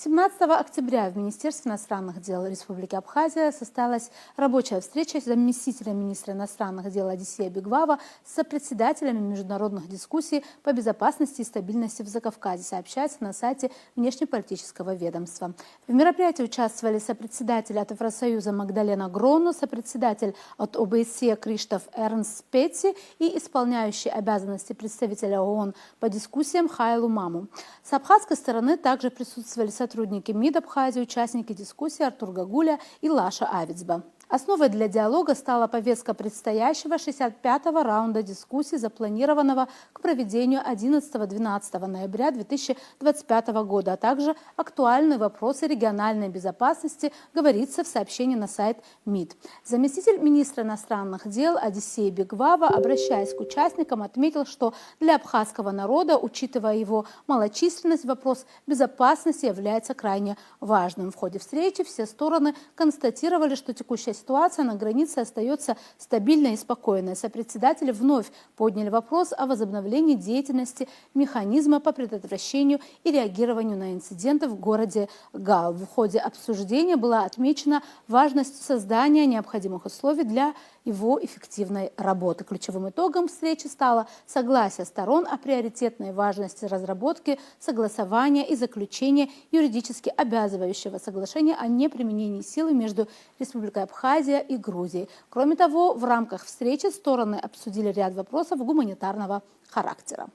17 октября в Министерстве иностранных дел Республики Абхазия состоялась рабочая встреча с заместителем министра иностранных дел Одиссея Бигвава с сопредседателями международных дискуссий по безопасности и стабильности в Закавказье, сообщается на сайте внешнеполитического ведомства. В мероприятии участвовали сопредседатель от Евросоюза Магдалена Грону, сопредседатель от ОБСЕ Криштоф Эрнст Петти и исполняющий обязанности представителя ООН по дискуссиям Хайлу Маму. С абхазской стороны также присутствовали сотрудники МИД Абхазии, участники дискуссии Артур Гагуля и Лаша Авицба. Основой для диалога стала повестка предстоящего 65-го раунда дискуссий, запланированного к проведению 11-12 ноября 2025 года, а также актуальные вопросы региональной безопасности, говорится в сообщении на сайт МИД. Заместитель министра иностранных дел Одиссей Бигвава, обращаясь к участникам, отметил, что для абхазского народа, учитывая его малочисленность, вопрос безопасности является крайне важным. В ходе встречи все стороны констатировали, что текущая ситуация на границе остается стабильной и спокойной. Сопредседатели вновь подняли вопрос о возобновлении деятельности механизма по предотвращению и реагированию на инциденты в городе Гал. В ходе обсуждения была отмечена важность создания необходимых условий для его эффективной работы. Ключевым итогом встречи стало согласие сторон о приоритетной важности разработки, согласования и заключения юридически обязывающего соглашения о неприменении силы между Республикой Абхазия и Грузией. Кроме того, в рамках встречи стороны обсудили ряд вопросов гуманитарного характера.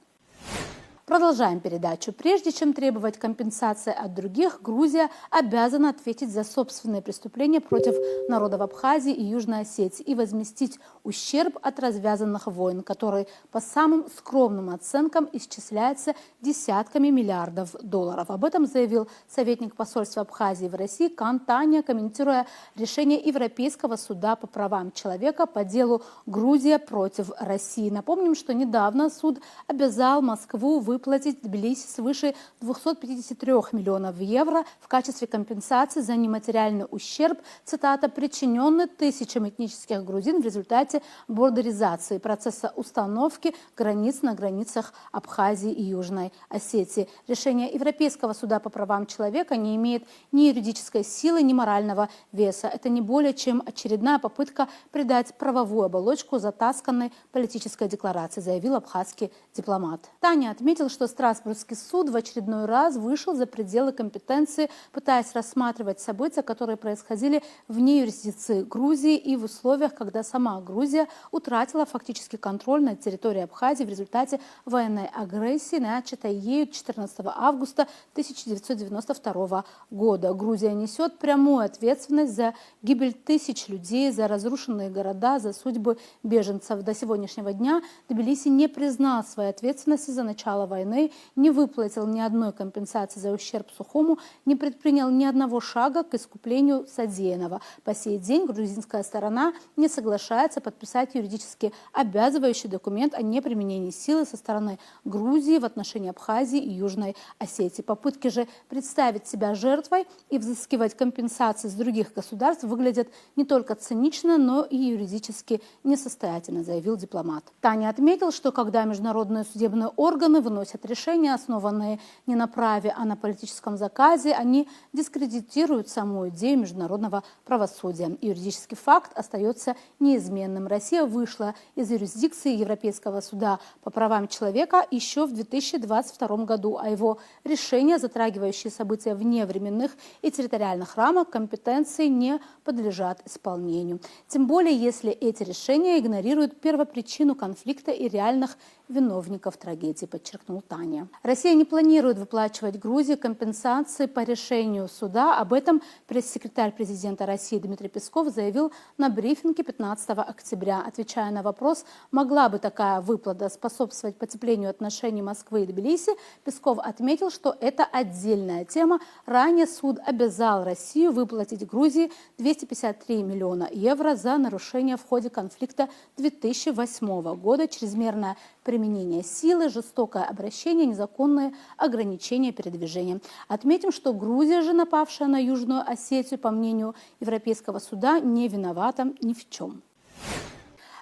Продолжаем передачу. Прежде чем требовать компенсации от других, Грузия обязана ответить за собственные преступления против народов Абхазии и Южной Осетии и возместить ущерб от развязанных войн, который по самым скромным оценкам исчисляется десятками миллиардов долларов. Об этом заявил советник посольства Абхазии в России Кан Таня, комментируя решение Европейского суда по правам человека по делу «Грузия против России». Напомним, что недавно суд обязал Москву выплатить Тбилиси свыше 253 миллионов евро в качестве компенсации за нематериальный ущерб, цитата, причиненный тысячам этнических грузин в результате бордеризации, процесса установки границ на границах Абхазии и Южной Осетии. Решение Европейского суда по правам человека не имеет ни юридической силы, ни морального веса. Это не более чем очередная попытка придать правовую оболочку затасканной политической декларации, заявил абхазский дипломат. Таня отметил, что Страсбургский суд в очередной раз вышел за пределы компетенции, пытаясь рассматривать события, которые происходили вне юрисдикции Грузии и в условиях, когда сама Грузия утратила фактически контроль над территорией Абхазии в результате военной агрессии, начатой ею 14 августа 1992 года. Грузия несет прямую ответственность за гибель тысяч людей, за разрушенные города, за судьбы беженцев. До сегодняшнего дня Тбилиси не признал своей ответственности за начало войны, не выплатил ни одной компенсации за ущерб Сухому, не предпринял ни одного шага к искуплению содеянного. По сей день грузинская сторона не соглашается подписать юридически обязывающий документ о неприменении силы со стороны Грузии в отношении Абхазии и Южной Осетии. Попытки же представить себя жертвой и взыскивать компенсации с других государств выглядят не только цинично, но и юридически несостоятельно, заявил дипломат. Таня отметил, что когда международные судебные органы выносят решения, основанные не на праве, а на политическом заказе, они дискредитируют саму идею международного правосудия. Юридический факт остается неизменным. Россия вышла из юрисдикции Европейского суда по правам человека еще в 2022 году, а его решения, затрагивающие события вне временных и территориальных рамок, компетенции не подлежат исполнению. Тем более, если эти решения игнорируют первопричину конфликта и реальных виновников трагедии, подчеркнул Таня. Россия не планирует выплачивать Грузии компенсации по решению суда. Об этом пресс-секретарь президента России Дмитрий Песков заявил на брифинге 15 октября. Отвечая на вопрос, могла бы такая выплата способствовать потеплению отношений Москвы и Тбилиси, Песков отметил, что это отдельная тема. Ранее суд обязал Россию выплатить Грузии 253 миллиона евро за нарушение в ходе конфликта 2008 года, чрезмерное применение силы, жестокое обращение, незаконные ограничения передвижения. Отметим, что Грузия же, напавшая на Южную Осетию, по мнению Европейского суда, не виновата ни в чем.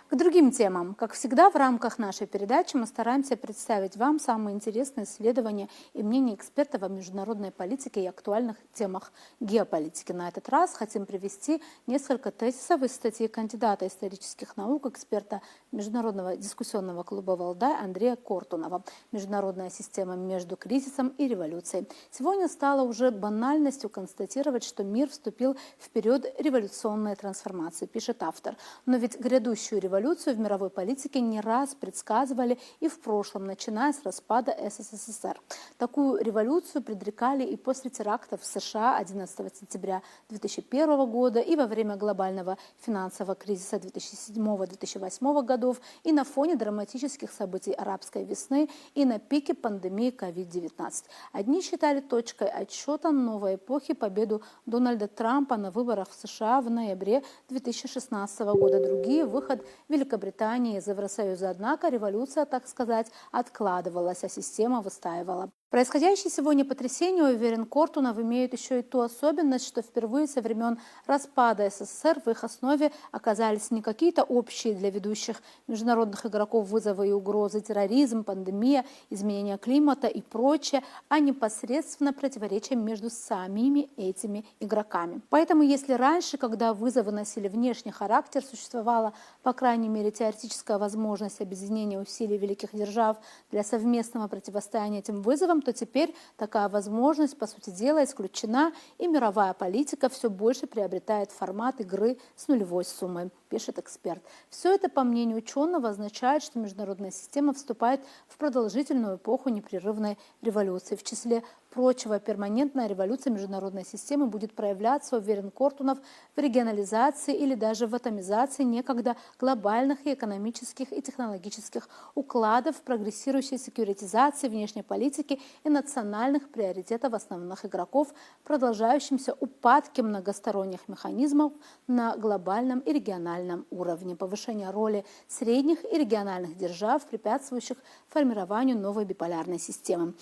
К другим темам. Как всегда, в рамках нашей передачи мы стараемся представить вам самые интересные исследования и мнения экспертов о международной политике и актуальных темах геополитики. На этот раз хотим привести несколько тезисов из статьи кандидата исторических наук, эксперта Международного дискуссионного клуба «Валдай» Андрея Кортунова «Международная система между кризисом и революцией». Сегодня стало уже банальностью констатировать, что мир вступил в период революционной трансформации, пишет автор. Но ведь грядущую революцию в мировой политике не раз предсказывали и в прошлом, начиная с распада СССР. Такую революцию предрекали и после терактов в США 11 сентября 2001 года, и во время глобального финансового кризиса 2007-2008 годов, и на фоне драматических событий арабской весны, и на пике пандемии COVID-19. Одни считали точкой отсчета новой эпохи победу Дональда Трампа на выборах в США в ноябре 2016 года, другие – выход Великобритании из Евросоюза. Однако революция, так сказать, откладывалась, а система выстаивала. Происходящие сегодня потрясения, уверен Кортунов, имеют еще и ту особенность, что впервые со времен распада СССР в их основе оказались не какие-то общие для ведущих международных игроков вызовы и угрозы, терроризм, пандемия, изменение климата и прочее, а непосредственно противоречия между самими этими игроками. Поэтому если раньше, когда вызовы носили внешний характер, существовала, по крайней мере, теоретическая возможность объединения усилий великих держав для совместного противостояния этим вызовам, то теперь такая возможность, по сути дела, исключена, и мировая политика все больше приобретает формат игры с нулевой суммой, пишет эксперт. Все это, по мнению ученого, означает, что международная система вступает в продолжительную эпоху непрерывной революции. В числе прочего, перманентная революция международной системы будет проявляться, уверен Кортунов, в регионализации или даже в атомизации некогда глобальных и экономических и технологических укладов, прогрессирующей секьюритизации внешней политики и национальных приоритетов основных игроков, продолжающемся упадке многосторонних механизмов на глобальном и региональном уровне, повышение роли средних и региональных держав, препятствующих формированию новой биполярной системы.